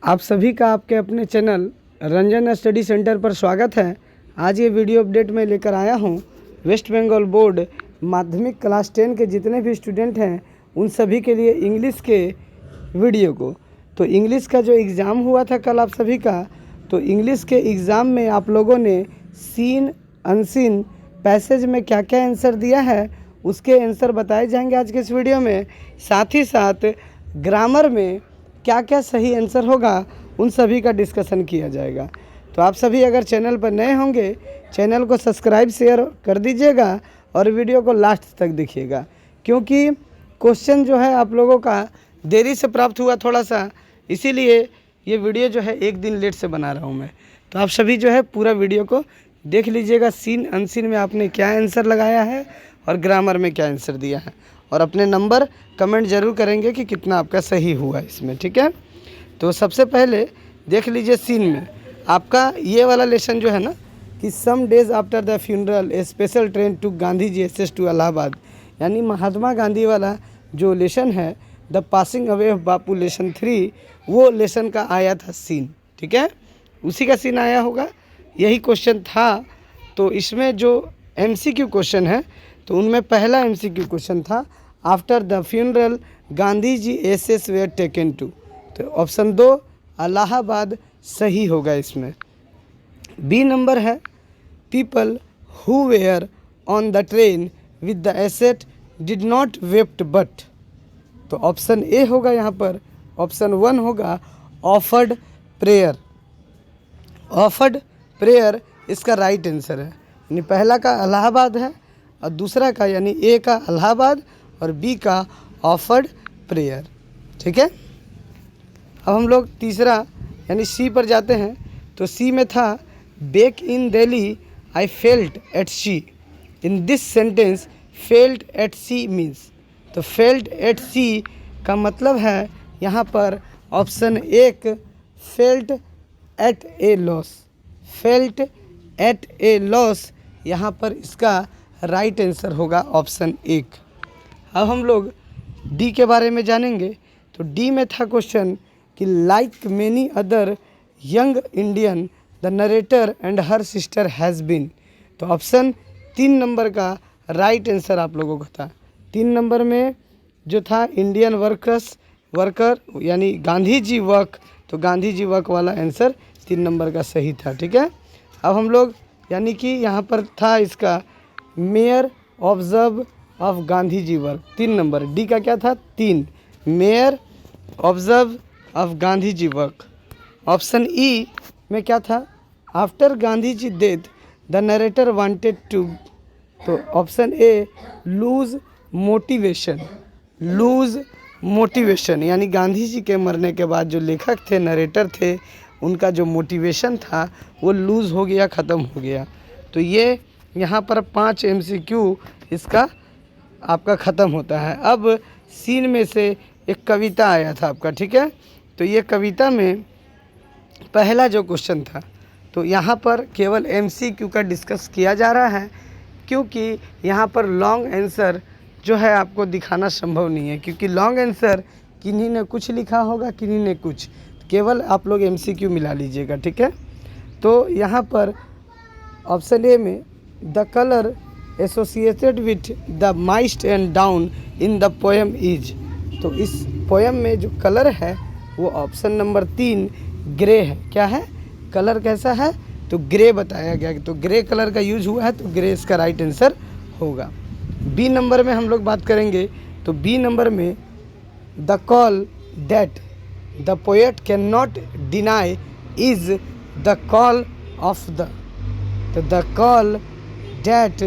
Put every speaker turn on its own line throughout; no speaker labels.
आप सभी का आपके अपने चैनल रंजन स्टडी सेंटर पर स्वागत है। आज ये वीडियो अपडेट मैं लेकर आया हूँ वेस्ट बंगाल बोर्ड माध्यमिक क्लास 10 के जितने भी स्टूडेंट हैं उन सभी के लिए इंग्लिश के वीडियो को। तो इंग्लिश का जो एग्ज़ाम हुआ था कल आप सभी का, तो इंग्लिश के एग्ज़ाम में आप लोगों ने सीन अनसीन पैसेज में क्या क्या आंसर दिया है उसके आंसर बताए जाएंगे आज के इस वीडियो में। साथ ही साथ ग्रामर में क्या क्या सही आंसर होगा उन सभी का डिस्कशन किया जाएगा। तो आप सभी अगर चैनल पर नए होंगे चैनल को सब्सक्राइब शेयर कर दीजिएगा और वीडियो को लास्ट तक देखिएगा, क्योंकि क्वेश्चन जो है आप लोगों का देरी से प्राप्त हुआ थोड़ा सा, इसीलिए ये वीडियो जो है एक दिन लेट से बना रहा हूँ मैं। तो आप सभी जो है पूरा वीडियो को देख लीजिएगा, सीन अनसीन में आपने क्या आंसर लगाया है और ग्रामर में क्या आंसर दिया है, और अपने नंबर कमेंट ज़रूर करेंगे कि कितना आपका सही हुआ इसमें, ठीक है। तो सबसे पहले देख लीजिए सीन में आपका ये वाला लेसन जो है ना कि some days after the funeral a special train to Gandhi ji ashes to Allahabad, यानी महात्मा गांधी वाला जो लेसन है the passing away of Bapu lesson 3, वो लेसन का आया था सीन, ठीक है, उसी का सीन आया होगा, यही क्वेश्चन था। तो इसमें जो MCQ क्वेश्चन है तो उनमें पहला MCQ क्वेश्चन था after the funeral Gandhi ji ashes were taken to, तो ऑप्शन 2 इलाहाबाद सही होगा इसमें। बी नंबर है people who were on the train with the ashes did not wept but, तो ऑप्शन ए होगा यहाँ पर, ऑप्शन 1 होगा ऑफर्ड प्रेयर। ऑफर्ड प्रेयर इसका राइट आंसर है, यानी पहला का इलाहाबाद है और दूसरा का यानी ए का इलाहाबाद और बी का ऑफर्ड प्रेयर, ठीक है। अब हम लोग तीसरा यानी सी पर जाते हैं। तो सी में था back in Delhi I felt at sea, in this sentence felt at sea means, तो फेल्ट एट सी का मतलब है यहाँ पर option 1 felt at a loss, felt at a loss यहाँ पर इसका राइट आंसर होगा ऑप्शन 1। अब हम लोग डी के बारे में जानेंगे। तो डी में था क्वेश्चन कि like many other young Indian the narrator and her sister has been, तो ऑप्शन 3 नंबर का राइट आंसर आप लोगों का था। 3 नंबर में जो था इंडियन वर्कर यानी गांधी जी वर्क, तो गांधी जी वर्क वाला आंसर 3 नंबर का सही था, ठीक है। अब हम लोग यानी कि यहाँ पर था इसका mere observe of Gandhi ji work, 3 number, D का क्या था 3, mere observe of Gandhi ji work. Option E में क्या था after Gandhi ji death the narrator wanted to, तो option A lose motivation, lose motivation यानी गांधी जी के मरने के बाद जो लेखक थे नरेटर थे उनका जो मोटिवेशन था वो लूज़ हो गया, ख़त्म हो गया। तो ये यहाँ पर 5 MCQ इसका आपका ख़त्म होता है। अब सीन में से एक कविता आया था आपका, ठीक है। तो ये कविता में पहला जो क्वेश्चन था तो यहाँ पर केवल MCQ का डिस्कस किया जा रहा है, क्योंकि यहाँ पर लॉन्ग आंसर जो है आपको दिखाना संभव नहीं है, क्योंकि लॉन्ग आंसर किन्हीं ने कुछ लिखा होगा किन्हीं ने कुछ, केवल आप लोग MCQ मिला लीजिएगा, ठीक है। तो यहाँ पर ऑप्शन ए में the colour associated with the mist and down in the poem is, तो इस पोएम में जो कलर है वो ऑप्शन नंबर 3 ग्रे है। क्या है, कलर कैसा है, तो ग्रे बताया गया, तो ग्रे कलर का यूज हुआ है, तो ग्रे इसका राइट आंसर होगा। बी नंबर में हम लोग बात करेंगे। तो बी नंबर में the call that the poet can not deny is the call of the, तो the call that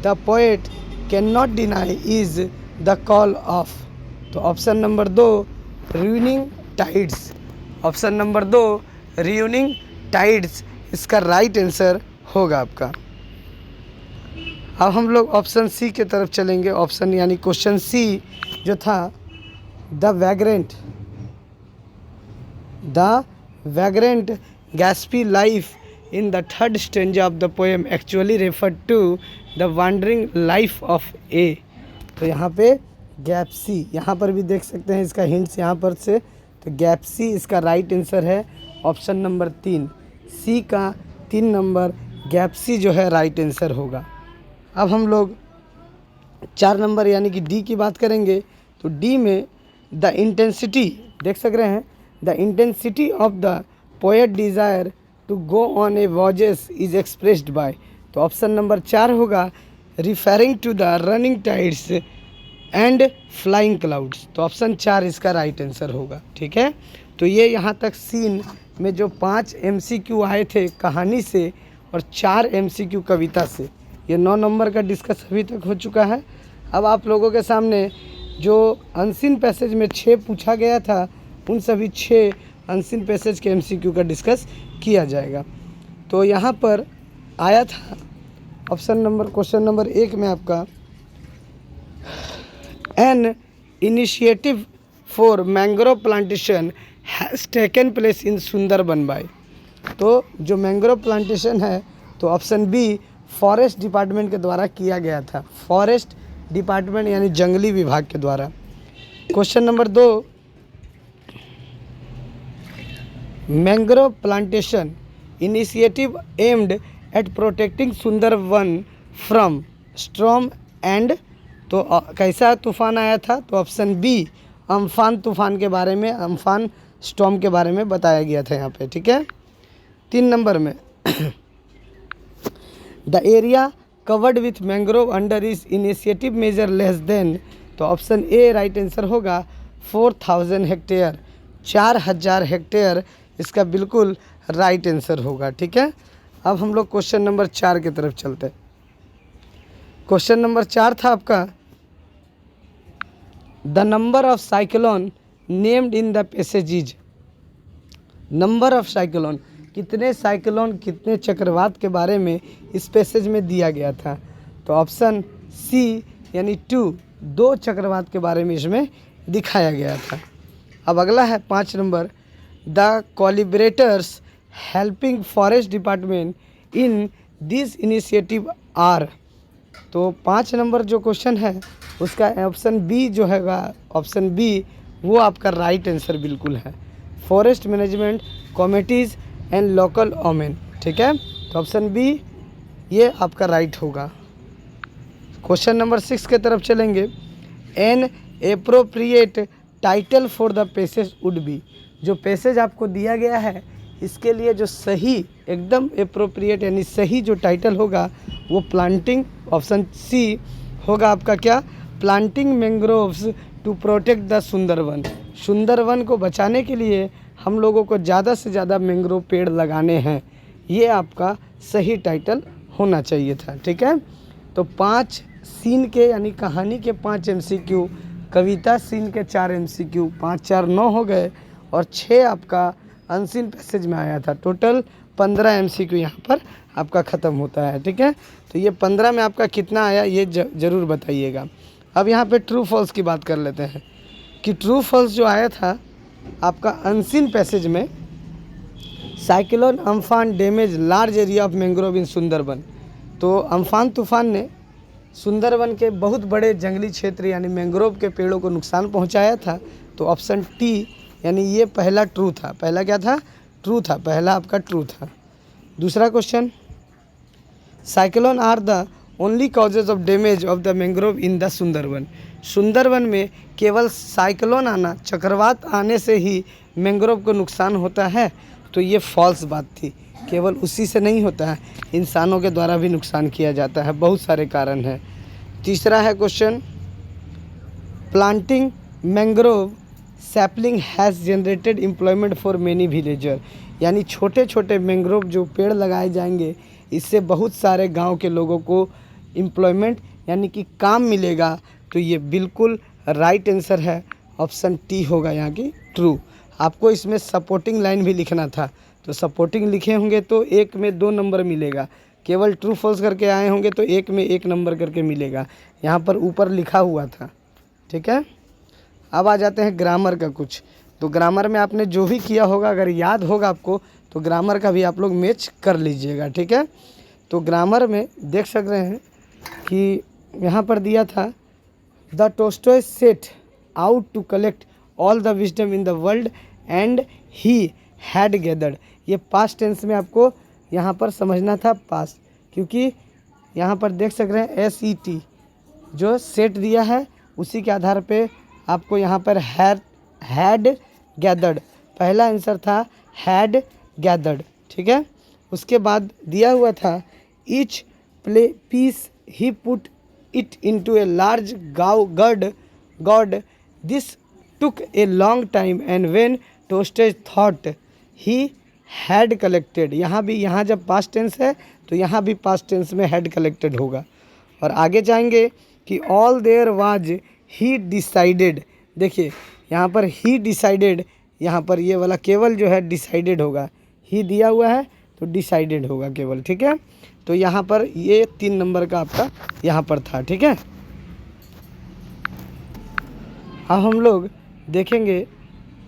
the poet can not deny is the call of, तो option number 2 running tides, option number 2 running tides इसका right answer होगा आपका। अब हम लोग option C के तरफ चलेंगे। ऑप्शन यानी क्वेश्चन सी जो था द वैग्रेंट गैस्पी life in the third stanza of the poem actually referred to the wandering life of A, तो यहाँ पे गैप्सी, यहाँ पर भी देख सकते हैं इसका हिंट्स यहाँ पर से तो गैप सी इसका राइट आंसर है ऑप्शन नंबर 3। सी का 3 नंबर गैप सी जो है राइट आंसर होगा। अब हम लोग 4 नंबर यानी कि डी की बात करेंगे। तो डी में द इंटेंसिटी देख सक रहे हैं, the intensity of the poet desire to go on a voyages is expressed by. तो ऑप्शन नंबर 4 होगा referring to the running tides and flying clouds. तो ऑप्शन 4 इसका राइट आंसर होगा। ठीक है, तो ये यहाँ तक सीन में जो 5 MCQ आए थे कहानी से और 4 MCQ कविता से, ये 9 नंबर का डिस्कस अभी तक हो चुका है। अब आप लोगों के सामने जो अनसीन पैसेज में 6 पूछा गया था, उन सभी 6 अनसीन पैसेज के MCQ का डिस्कस किया जाएगा। तो यहाँ पर आया था क्वेश्चन नंबर 1 में आपका an initiative for mangrove plantation has taken place in Sundarban by. तो जो मैंग्रोव प्लांटेशन है तो ऑप्शन बी फॉरेस्ट डिपार्टमेंट के द्वारा किया गया था, फॉरेस्ट डिपार्टमेंट यानी जंगली विभाग के द्वारा। Question number 2 mangrove plantation initiative aimed at protecting Sundarban from storm and. तो कैसा तूफान आया था? तो ऑप्शन बी अम्फान तूफान के बारे में, अम्फान स्टॉर्म के बारे में बताया गया था यहाँ पे। ठीक है, 3 नंबर में the area covered with mangrove under is initiative measure less than. तो ऑप्शन ए राइट आंसर होगा 4000 हेक्टेयर, 4000 हेक्टेयर इसका बिल्कुल राइट आंसर होगा। ठीक है, अब हम लोग क्वेश्चन नंबर 4 की तरफ चलते हैं। क्वेश्चन नंबर 4 था आपका the number of cyclone named in the passage. Number of cyclone, कितने साइक्लोन कितने चक्रवात के बारे में इस पैसेज में दिया गया था? तो ऑप्शन सी यानी 2 चक्रवात के बारे में इसमें दिखाया गया था। अब अगला है 5 number the collaborators helping forest department in this initiative are. तो 5 नंबर जो क्वेश्चन है उसका ऑप्शन बी जो हैगा, ऑप्शन बी वो आपका राइट आंसर बिल्कुल है, forest management committees and local women. ठीक है, तो ऑप्शन बी ये आपका राइट होगा। क्वेश्चन नंबर 6 के तरफ चलेंगे। N appropriate title for the passage would be. जो पैसेज आपको दिया गया है इसके लिए जो सही एकदम एप्रोप्रिएट यानी सही जो टाइटल होगा वो प्लांटिंग, ऑप्शन सी होगा आपका क्या, planting mangroves to protect the Sundarban. Sundarban को बचाने के लिए हम लोगों को ज़्यादा से ज़्यादा मैंग्रोव पेड़ लगाने हैं, ये आपका सही टाइटल होना चाहिए था। ठीक है, तो 5 सीन के यानी कहानी के 5 MCQ, कविता सीन के 4 MCQ, 5 4 9 हो गए और 6 आपका अनसीन पैसेज में आया था। टोटल 15 MCQ यहाँ पर आपका ख़त्म होता है। ठीक है, तो ये 15 में आपका कितना आया ये ज़रूर बताइएगा। अब यहाँ पे ट्रू फॉल्स की बात कर लेते हैं कि ट्रू फॉल्स जो आया था आपका अनसीन पैसेज में, cyclone Amphan damage large area of mangrove in Sundarban. तो अम्फान तूफान ने सुंदरबन के बहुत बड़े जंगली क्षेत्र यानी मैंग्रोव के पेड़ों को नुकसान पहुंचाया था। तो ऑप्शन टी यानी ये पहला ट्रू था। पहला क्या था? ट्रू था, पहला आपका ट्रू था। दूसरा question, cyclone are the only causes of damage of the mangrove in the Sundarban. Sundarban में केवल साइक्लोन आना, चक्रवात आने से ही मैंग्रोव को नुकसान होता है। तो ये फॉल्स बात थी, केवल उसी से नहीं होता है, इंसानों के द्वारा भी नुकसान किया जाता है, बहुत सारे कारण हैं। तीसरा है question, planting mangrove sapling has generated employment for many villager. यानी छोटे छोटे मैंग्रोव जो पेड़ लगाए जाएंगे इससे बहुत सारे गांव के लोगों को एम्प्लॉयमेंट यानी कि काम मिलेगा। तो ये बिल्कुल राइट आंसर है, ऑप्शन टी होगा यहाँ की ट्रू। आपको इसमें सपोर्टिंग लाइन भी लिखना था, तो सपोर्टिंग लिखे होंगे तो 1 में 2 नंबर मिलेगा, केवल ट्रू फॉल्स करके आए होंगे तो 1 में 1 नंबर करके मिलेगा। यहाँ पर ऊपर लिखा हुआ था। ठीक है, अब आ जाते हैं ग्रामर का कुछ। तो ग्रामर में आपने जो भी किया होगा अगर याद होगा आपको तो ग्रामर का भी आप लोग मैच कर लीजिएगा। ठीक है, तो ग्रामर में देख सक रहे हैं कि यहाँ पर दिया था the Tolstoy set out to collect all the wisdom in the world and he had gathered. ये पास्ट टेंस में आपको यहाँ पर समझना था पास्ट, क्योंकि यहाँ पर देख सक रहे हैं SET जो सेट दिया है उसी के आधार पे आपको यहाँ पर हैड गैदर्ड, पहला आंसर था हैड गैदर्ड, ठीक है। उसके बाद दिया हुआ था each play piece he put it into a large god this took a long time and when Tolstoy thought he had collected. यहाँ जब पास्ट टेंस है तो यहाँ भी पास्ट टेंस में हैड कलेक्टेड होगा। और आगे जाएंगे कि all there was he decided. देखिए यहाँ पर ही डिसाइडेड, यहाँ पर ये वाला केवल जो है डिसाइडेड होगा, ही दिया हुआ है तो डिसाइडेड होगा केवल, ठीक है। तो यहाँ पर ये 3 नंबर का आपका यहाँ पर था, ठीक है। अब हम लोग देखेंगे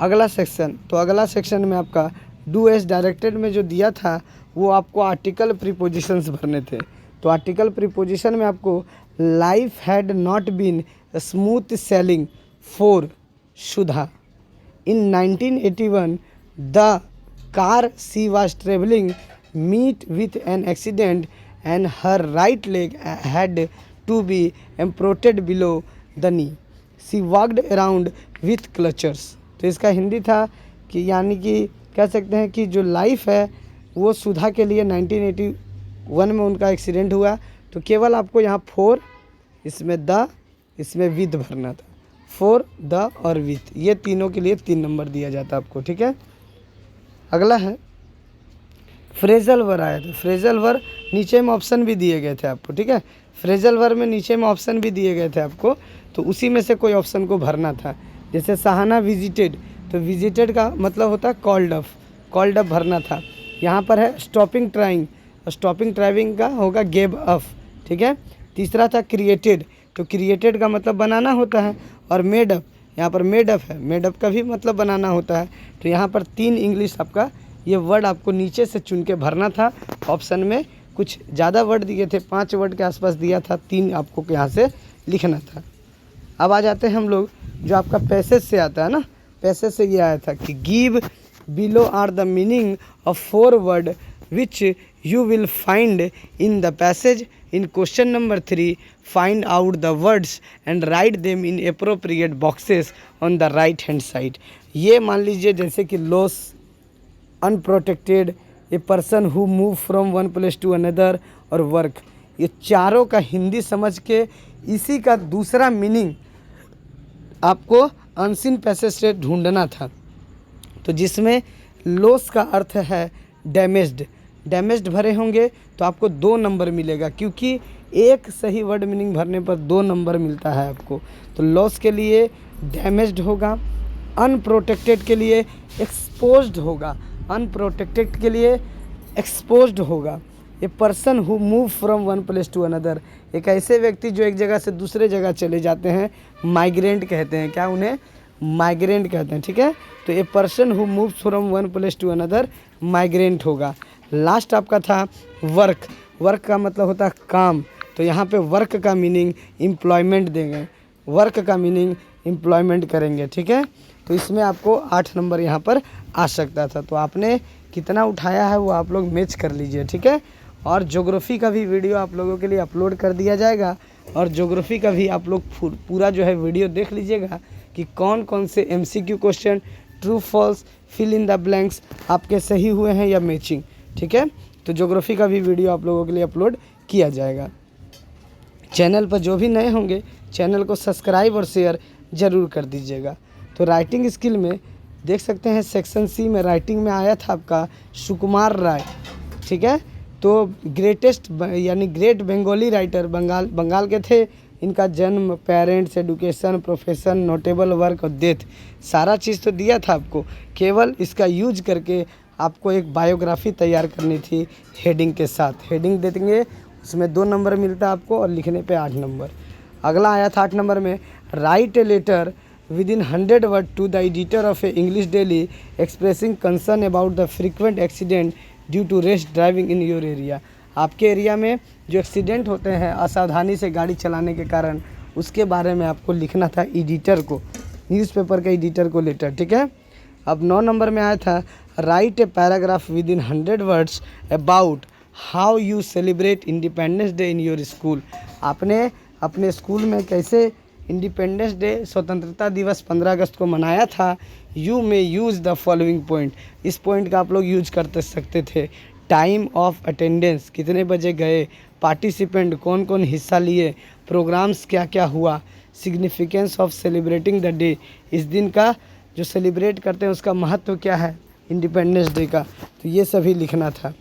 अगला सेक्शन। तो अगला सेक्शन में आपका डू एज डायरेक्टेड में जो दिया था वो आपको आर्टिकल प्रीपोजिशंस भरने थे। तो आर्टिकल प्रीपोजिशन में आपको life had not been smooth sailing for Sudha in 1981 the car she was traveling met with an accident and her right leg had to be amputated below the knee. She walked around with clutches. तो इसका हिंदी था कि यानी कि कह सकते हैं कि जो लाइफ है वो सुधा के लिए 1981 में उनका एक्सीडेंट हुआ। तो केवल आपको यहाँ फोर, इसमें द, इसमें विद भरना था। फोर, द और विथ, ये तीनों के लिए 3 नंबर दिया जाता है आपको, ठीक है। अगला है फ्रेजल वर्ब आया था। फ्रेजल वर्ब नीचे में ऑप्शन भी दिए गए थे आपको, ठीक है। फ्रेजल वर्ब में नीचे में ऑप्शन भी दिए गए थे आपको, तो उसी में से कोई ऑप्शन को भरना था। जैसे सहाना विजिटेड, तो विजिटेड का मतलब होता है कॉल्ड अप भरना था। यहाँ पर है स्टॉपिंग ट्राइंग, और स्टॉपिंग ट्राइविंग का होगा गेव अप, ठीक है। तीसरा था क्रिएटेड, तो क्रिएटेड का मतलब बनाना होता है। और मेड अप, यहाँ पर मेड अप है, मेड अप का भी मतलब बनाना होता है। तो यहाँ पर 3 इंग्लिश आपका ये वर्ड आपको नीचे से चुन के भरना था। ऑप्शन में कुछ ज़्यादा वर्ड दिए थे, 5 वर्ड के आसपास दिया था, 3 आपको यहाँ से लिखना था। अब आ जाते हैं हम लोग जो आपका पैसेज से आता है ना, पैसेज से ये आया था कि give below are the meaning of 4 word which you will find in the passage. In question number 3, find out the words and write them in appropriate boxes on the right hand side. ये मान लीजिए जैसे कि loss, unprotected, a person who move from one place to another और work, ये चारों का हिंदी समझ के इसी का दूसरा मीनिंग आपको अनसीन पैसेज से ढूंढना था। तो जिसमें लॉस का अर्थ है डैमेज्ड भरे होंगे तो आपको 2 नंबर मिलेगा, क्योंकि एक सही वर्ड मीनिंग भरने पर 2 नंबर मिलता है आपको। तो लॉस के लिए डैमेज्ड होगा, अनप्रोटेक्टेड के लिए एक्सपोज्ड होगा, अनप्रोटेक्टेड के लिए एक्सपोज्ड होगा। A person who move from one place to another, एक ऐसे व्यक्ति जो एक जगह से दूसरे जगह चले जाते हैं, माइग्रेंट कहते हैं। क्या उन्हें? माइग्रेंट कहते हैं, ठीक है। तो a person who move from one place to another migrant होगा। लास्ट आपका था वर्क का मतलब होता है काम, तो यहाँ पे वर्क का मीनिंग एम्प्लॉयमेंट देंगे, वर्क का मीनिंग एम्प्लॉयमेंट करेंगे, ठीक है। तो इसमें आपको 8 नंबर यहाँ पर आ सकता था। तो आपने कितना उठाया है वो आप लोग मैच कर लीजिए, ठीक है। और ज्योग्राफी का भी वीडियो आप लोगों के लिए अपलोड कर दिया जाएगा, और ज्योग्राफी का भी आप लोग पूरा जो है वीडियो देख लीजिएगा कि कौन कौन से MCQ question, true false, fill in the blanks आपके सही हुए हैं या मैचिंग, ठीक है। तो ज्योग्राफी का भी वीडियो आप लोगों के लिए अपलोड किया जाएगा। चैनल पर जो भी नए होंगे चैनल को सब्सक्राइब और शेयर ज़रूर कर दीजिएगा। तो राइटिंग स्किल में देख सकते हैं सेक्शन C में राइटिंग में आया था आपका सुकुमार राय, ठीक है। तो ग्रेटेस्ट यानी ग्रेट बंगाली राइटर बंगाल के थे। इनका जन्म, parents, education, profession, notable work और डेथ, सारा चीज़ तो दिया था आपको। केवल इसका यूज करके आपको एक बायोग्राफी तैयार करनी थी हेडिंग के साथ। हेडिंग देंगे उसमें 2 नंबर मिलता है आपको, और लिखने पे 8 नंबर। अगला आया था 8 नंबर में, write a letter within 100 word to the editor of a English daily expressing concern about the frequent accident due to rash driving in your area. आपके एरिया में जो एक्सीडेंट होते हैं असावधानी से गाड़ी चलाने के कारण, उसके बारे में आपको लिखना था एडिटर को। न्यूज़पेपर के एडिटर को लेटर, ठीक है। अब 9 नंबर में आया था right a paragraph with in 100 words about how you celebrate independence day in your school. आपने अपने स्कूल में कैसे इंडिपेंडेंस डे स्वतंत्रता दिवस 15 अगस्त को मनाया था। You may use the following point, इस पॉइंट का आप लोग यूज कर सकते थे। टाइम ऑफ अटेंडेंस, कितने बजे गए, पार्टिसिपेंट कौन कौन हिस्सा लिए, प्रोग्राम्स क्या क्या हुआ, significance of celebrating the day, इस दिन का जो सेलिब्रेट करते हैं उसका महत्व क्या है इंडिपेंडेंस डे का, तो ये सभी लिखना था।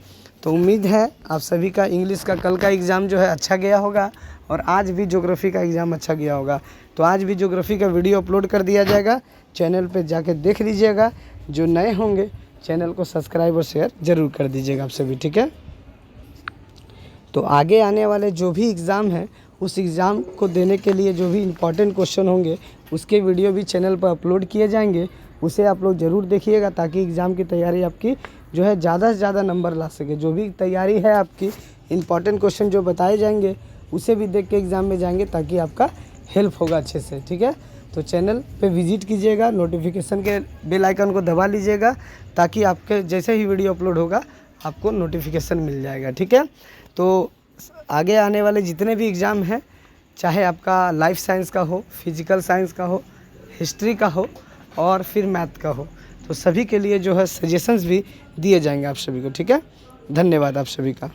तो उम्मीद है आप सभी का इंग्लिश का कल का एग्ज़ाम जो है अच्छा गया होगा और आज भी ज्योग्राफी का एग्ज़ाम अच्छा गया होगा। तो आज भी ज्योग्राफी का वीडियो अपलोड कर दिया जाएगा, चैनल पे जाके देख लीजिएगा। जो नए होंगे चैनल को सब्सक्राइब और शेयर ज़रूर कर दीजिएगा आप सभी, ठीक है। तो आगे आने वाले जो भी एग्ज़ाम है उस एग्ज़ाम को देने के लिए जो भी इम्पोर्टेंट क्वेश्चन होंगे उसके वीडियो भी चैनल पर अपलोड किए जाएंगे, उसे आप लोग ज़रूर देखिएगा ताकि एग्ज़ाम की तैयारी आपकी जो है ज़्यादा से ज़्यादा नंबर ला सके। जो भी तैयारी है आपकी, इम्पॉर्टेंट क्वेश्चन जो बताए जाएंगे उसे भी देख के एग्ज़ाम में जाएंगे ताकि आपका हेल्प होगा अच्छे से, ठीक है। तो चैनल पे विजिट कीजिएगा, नोटिफिकेशन के बेल आइकन को दबा लीजिएगा ताकि आपके जैसे ही वीडियो अपलोड होगा आपको नोटिफिकेशन मिल जाएगा, ठीक है। तो आगे आने वाले जितने भी एग्ज़ाम हैं, चाहे आपका लाइफ साइंस का हो, फिजिकल साइंस का हो, हिस्ट्री का हो और फिर मैथ का हो, तो सभी के लिए जो है सजेशंस भी दिए जाएंगे आप सभी को, ठीक है। धन्यवाद आप सभी का।